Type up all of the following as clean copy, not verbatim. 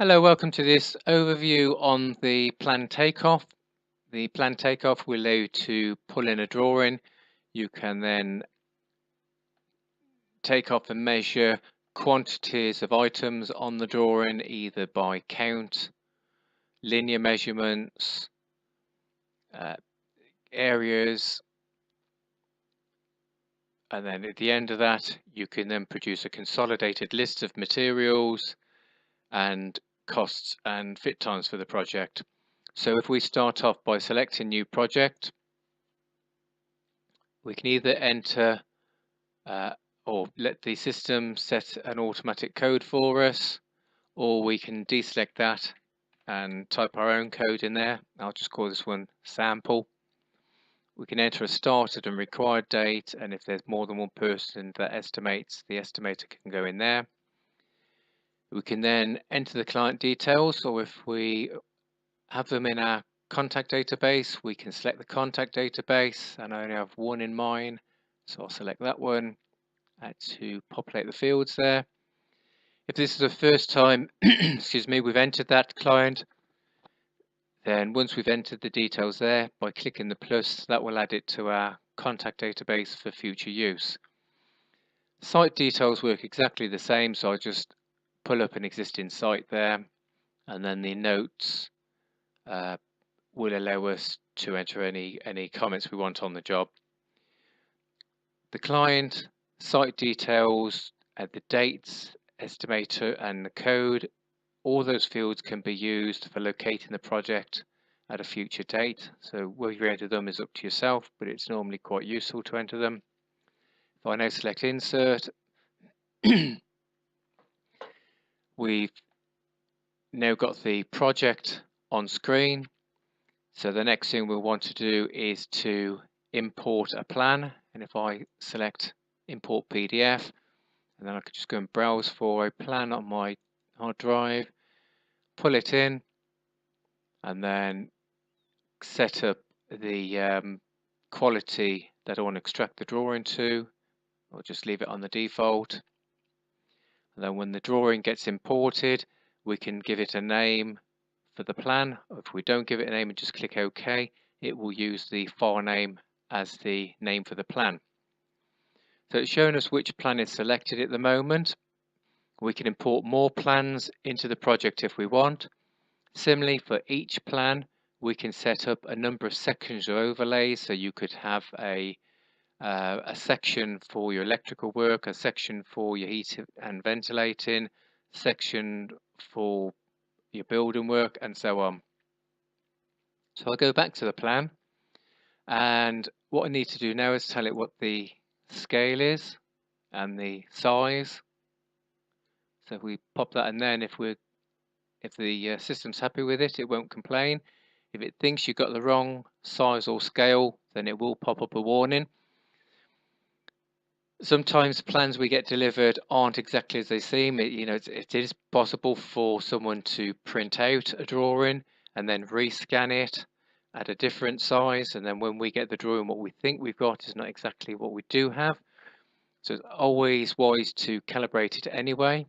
Hello, welcome to this overview on the plan takeoff. The plan takeoff will allow you to pull in a drawing. You can then take off and measure quantities of items on the drawing, either by count, linear measurements, areas, and then at the end of that you can then produce a consolidated list of materials and costs and fit times for the project. So if we start off by selecting new project, we can either enter or let the system set an automatic code for us, or we can deselect that and type our own code in there. I'll just call this one sample. We can enter a started and required date, and if there's more than one person that estimates, the estimator can go in there. We can then enter the client details, or if we have them in our contact database, we can select the contact database, and I only have one in mine, so I'll select that one to populate the fields there. If this is the first time excuse me, we've entered that client, then once we've entered the details there, by clicking the plus, that will add it to our contact database for future use. Site details work exactly the same, so I just pull up an existing site there, and then the notes will allow us to enter any comments we want on the job. The client, site details, the dates, estimator, and the code, all those fields can be used for locating the project at a future date. So whether you enter them is up to yourself, but it's normally quite useful to enter them. If I now select insert, we've now got the project on screen. So the next thing we'll want to do is to import a plan, and if I select import PDF, and then I could just go and browse for a plan on my hard drive, pull it in, and then set up the quality that I want to extract the drawing to, or just leave it on the default. And then when the drawing gets imported, we can give it a name for the plan. If we don't give it a name and just click OK, it will use the file name as the name for the plan. So it's showing us which plan is selected at the moment. We can import more plans into the project if we want. Similarly, for each plan, we can set up a number of sections or overlays. So you could have a section for your electrical work, a section for your heating and ventilating, section for your building work, and so on. So I'll go back to the plan, and what I need to do now is tell it what the scale is and the size. So if we pop that in there, and if the system's happy with it, it won't complain. If it thinks you've got the wrong size or scale, then it will pop up a warning. Sometimes plans we get delivered aren't exactly as they seem. It is possible for someone to print out a drawing and then rescan it at a different size, and then when we get the drawing, what we think we've got is not exactly what we do have. So it's always wise to calibrate it anyway.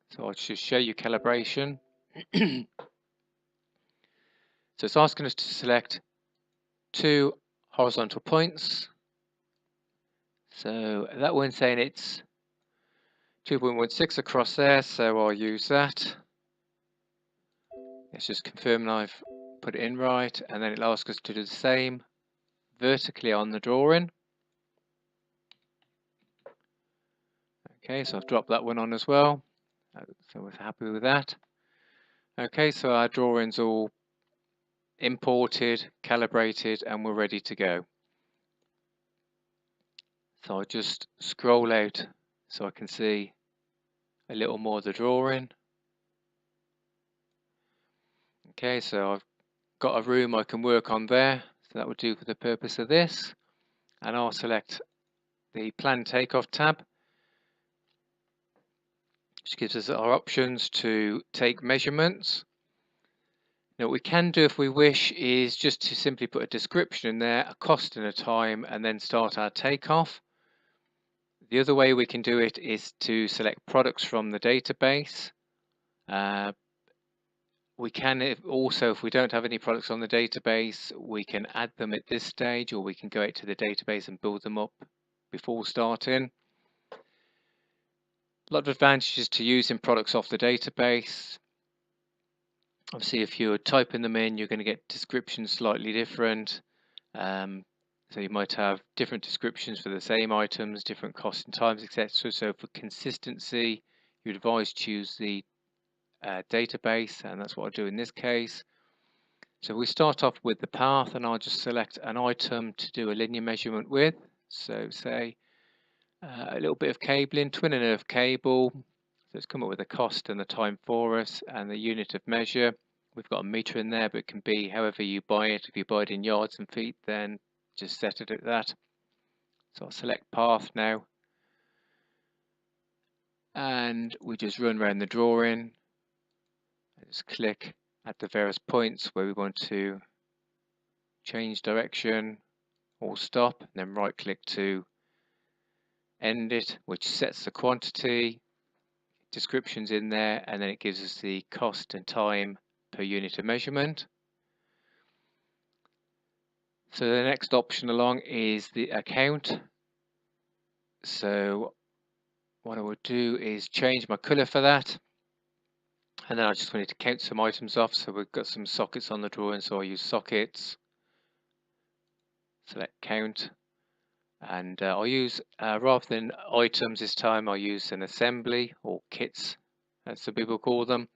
So I'll just show you calibration. So it's asking us to select two horizontal points. So that one's saying it's 2.16 across there, so I'll use that. Let's just confirm I've put it in right, and then it'll ask us to do the same vertically on the drawing. Okay, so I've dropped that one on as well, so we're happy with that. Okay, so our drawing's all imported, calibrated, and we're ready to go. So I'll just scroll out so I can see a little more of the drawing. Okay, so I've got a room I can work on there, so that would do for the purpose of this. And I'll select the plan takeoff tab, which gives us our options to take measurements. Now what we can do if we wish is just to simply put a description in there, a cost and a time, and then start our takeoff. The other way we can do it is to select products from the database. We can also, if we don't have any products on the database, we can add them at this stage, or we can go out to the database and build them up before starting. A lot of advantages to using products off the database. Obviously, if you're typing them in, you're going to get descriptions slightly different. So you might have different descriptions for the same items, different costs and times, etc. So for consistency, you'd advise choose the database, and that's what I'll do in this case. So we start off with the path, and I'll just select an item to do a linear measurement with. So say a little bit of cabling, twin and earth cable. So it's come up with the cost and the time for us, and the unit of measure. We've got a meter in there, but it can be however you buy it. If you buy it in yards and feet, then just set it at that. So I'll select path now, and we just run around the drawing. Just click at the various points where we want to change direction or stop, and then right click to end it, which sets the quantity, descriptions in there, and then it gives us the cost and time per unit of measurement. So the next option along is the account. So what I would do is change my color for that, and then I just wanted to count some items off. So we've got some sockets on the drawing, so I use sockets, select count, and I'll use rather than items this time, I'll use an assembly or kits as some people call them.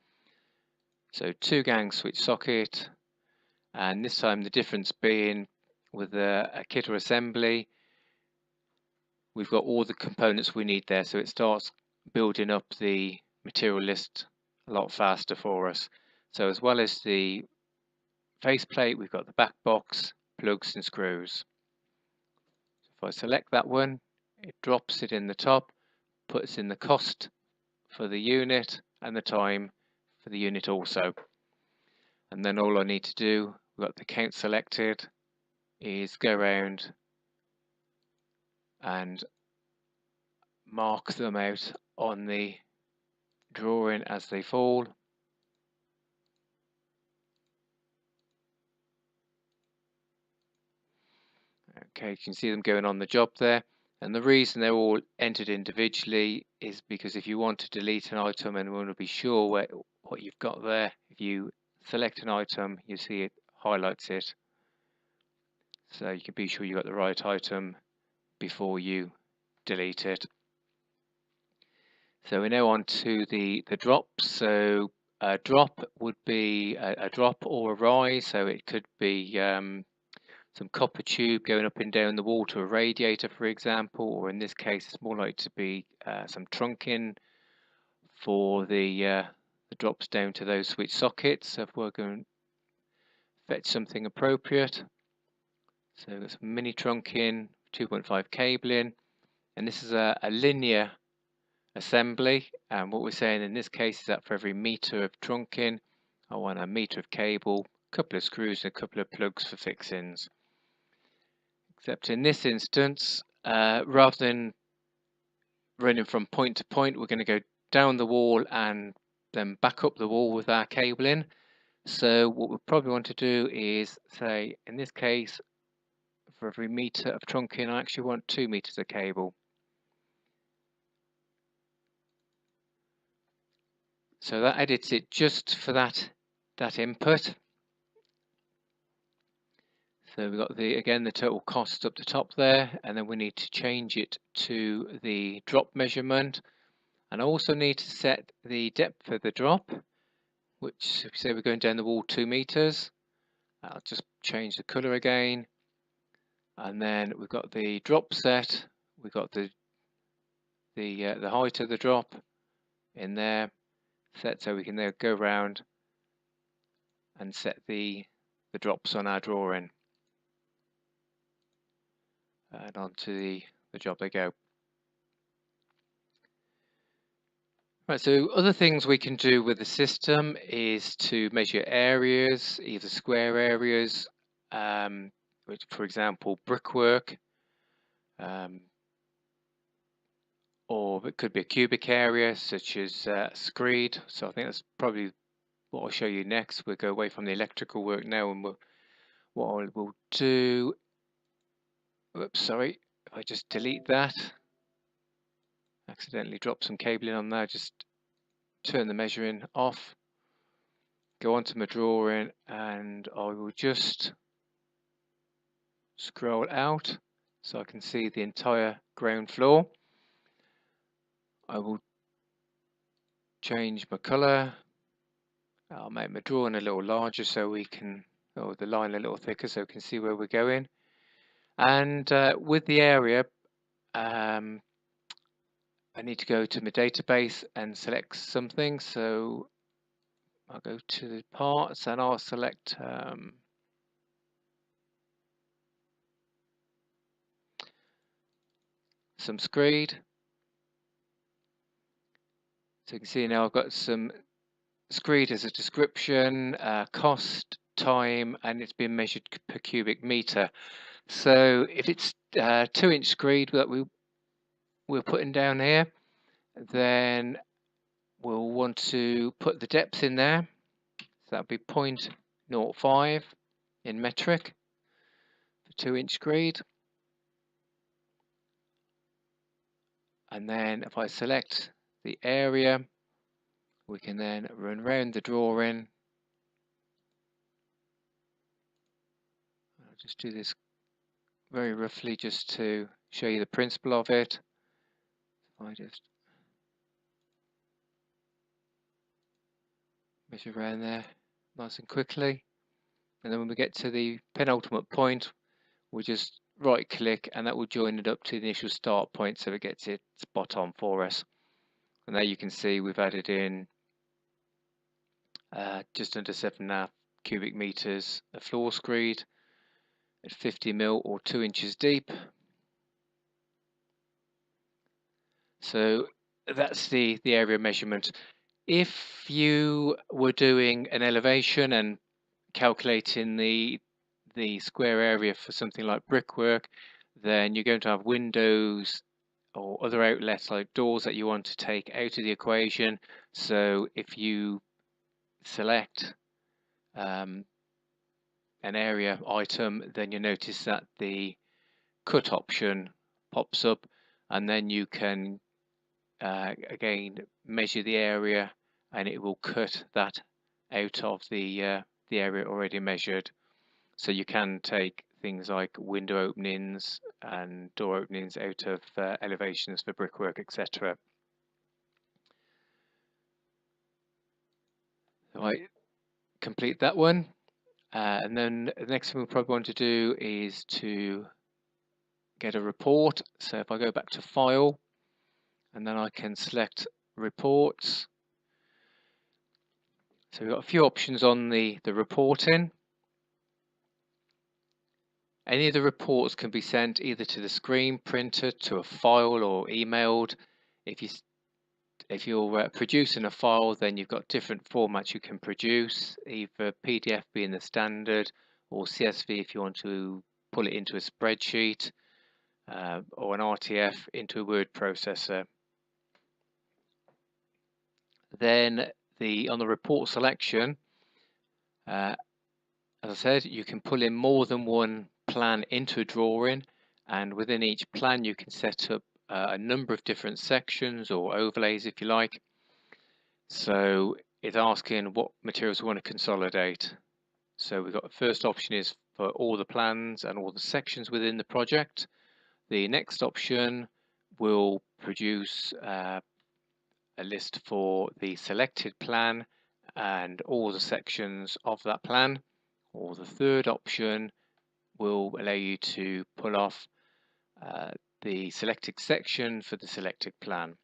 So 2 gang switch socket, and this time the difference being with a kit or assembly, we've got all the components we need there, so it starts building up the material list a lot faster for us. So as well as the faceplate, we've got the back box, plugs and screws. If I select that one, it drops it in the top, puts in the cost for the unit and the time for the unit also. And then all I need to do, we've got the count selected, is go around and mark them out on the drawing as they fall. Okay, you can see them going on the job there. And the reason they're all entered individually is because if you want to delete an item and want to be sure what you've got there, if you select an item, you see it highlights it. So you can be sure you got the right item before you delete it. So we're now on to the drops. So a drop would be a drop or a rise. So it could be some copper tube going up and down the wall to a radiator, for example, or in this case, it's more likely to be some trunking for the drops down to those switch sockets. So if we're going to fetch something appropriate, so we've got some mini trunking, 2.5 cabling, and this is a linear assembly, and what we're saying in this case is that for every meter of trunking, I want a meter of cable, a couple of screws and a couple of plugs for fixings. Except in this instance, rather than running from point to point, we're going to go down the wall and then back up the wall with our cabling. So what we probably want to do is say, in this case, for every meter of trunking, I actually want 2 meters of cable. So that edits it just for that input. So we've got again the total cost up the top there, and then we need to change it to the drop measurement, and I also need to set the depth of the drop, which if we say we're going down the wall 2 meters, I'll just change the color again, and then we've got the drop set, we've got the height of the drop in there set, so we can now go around and set the drops on our drawing, and onto the job they go. Right, so other things we can do with the system is to measure areas, either square areas, which, for example, brickwork, or it could be a cubic area such as screed. So I think that's probably what I'll show you next. We'll go away from the electrical work now, and what I will do, oops, sorry, if I just delete that, accidentally dropped some cabling on there, just turn the measuring off, go onto my drawing, and I will just scroll out so I can see the entire ground floor. I will change my colour. I'll make my drawing a little larger so we can, or the line a little thicker so we can see where we're going. And with the area, I need to go to my database and select something. So I'll go to the parts and I'll select some screed. So you can see now I've got some screed as a description, cost, time, and it's been measured per cubic meter. So if it's 2-inch screed that we're putting down here, then we'll want to put the depth in there. So that'll be 0.05 in metric for 2-inch screed. And then if I select the area, we can then run around the drawing. I'll just do this very roughly just to show you the principle of it. I just measure around there nice and quickly, and then when we get to the penultimate point, we'll just right click and that will join it up to the initial start point so it gets it spot on for us. And there you can see we've added in just under 7.5 cubic meters of floor screed at 50 mil or 2 inches deep. So that's the area measurement. If you were doing an elevation and calculating the square area for something like brickwork, then you're going to have windows or other outlets like doors that you want to take out of the equation. So if you select an area item, then you notice that the cut option pops up, and then you can again measure the area and it will cut that out of the area already measured. So you can take things like window openings and door openings out of elevations for brickwork, etc. So I complete that one, and then the next thing we'll probably want to do is to get a report. So if I go back to File, and then I can select Reports. So we've got a few options on the reporting. Any of the reports can be sent either to the screen printer, to a file, or emailed. If you're producing a file, then you've got different formats you can produce, either PDF being the standard, or CSV if you want to pull it into a spreadsheet, or an RTF into a word processor. Then on the report selection, as I said, you can pull in more than one plan into a drawing, and within each plan you can set up a number of different sections or overlays if you like. So it's asking what materials we want to consolidate. So we've got the first option is for all the plans and all the sections within the project. The next option will produce a list for the selected plan and all the sections of that plan. Or the third option will allow you to pull off the selected section for the selected plan.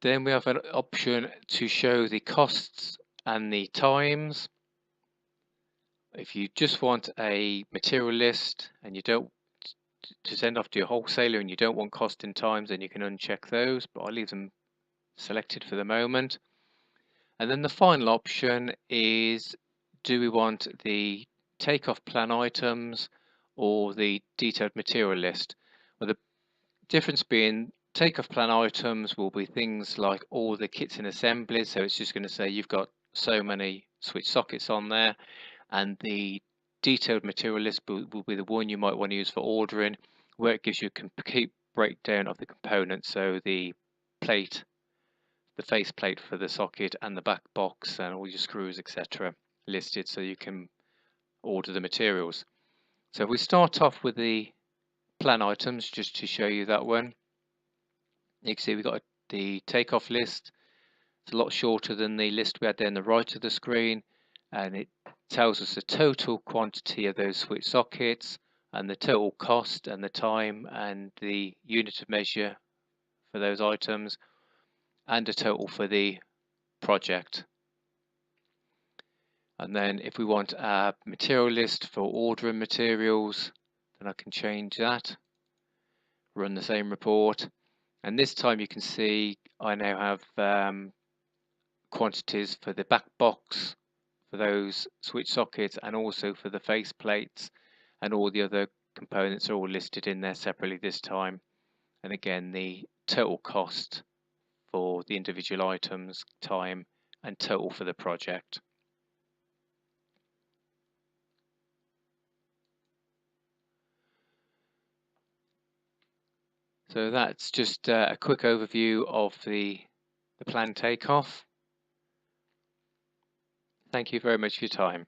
Then we have an option to show the costs and the times. If you just want a material list and you don't to send off to your wholesaler and you don't want cost and times, then you can uncheck those, but I'll leave them selected for the moment. And then the final option is, do we want the takeoff plan items or the detailed material list? Well, the difference being Takeoff plan items will be things like all the kits and assemblies. So it's just going to say you've got so many switch sockets on there, and the detailed material list will be the one you might want to use for ordering, where it gives you a complete breakdown of the components. So the plate, the face plate for the socket, and the back box, and all your screws, etc., listed, so you can order the materials. So we start off with the plan items just to show you that one. You can see we've got the takeoff list. It's a lot shorter than the list we had there on the right of the screen, and it tells us the total quantity of those switch sockets and the total cost and the time and the unit of measure for those items and a total for the project. And then if we want a material list for ordering materials, then I can change that, run the same report, and this time you can see I now have quantities for the back box for those switch sockets and also for the face plates, and all the other components are all listed in there separately this time, and again the total cost for the individual items, time, and total for the project. So that's just a quick overview of the planned takeoff. Thank you very much for your time.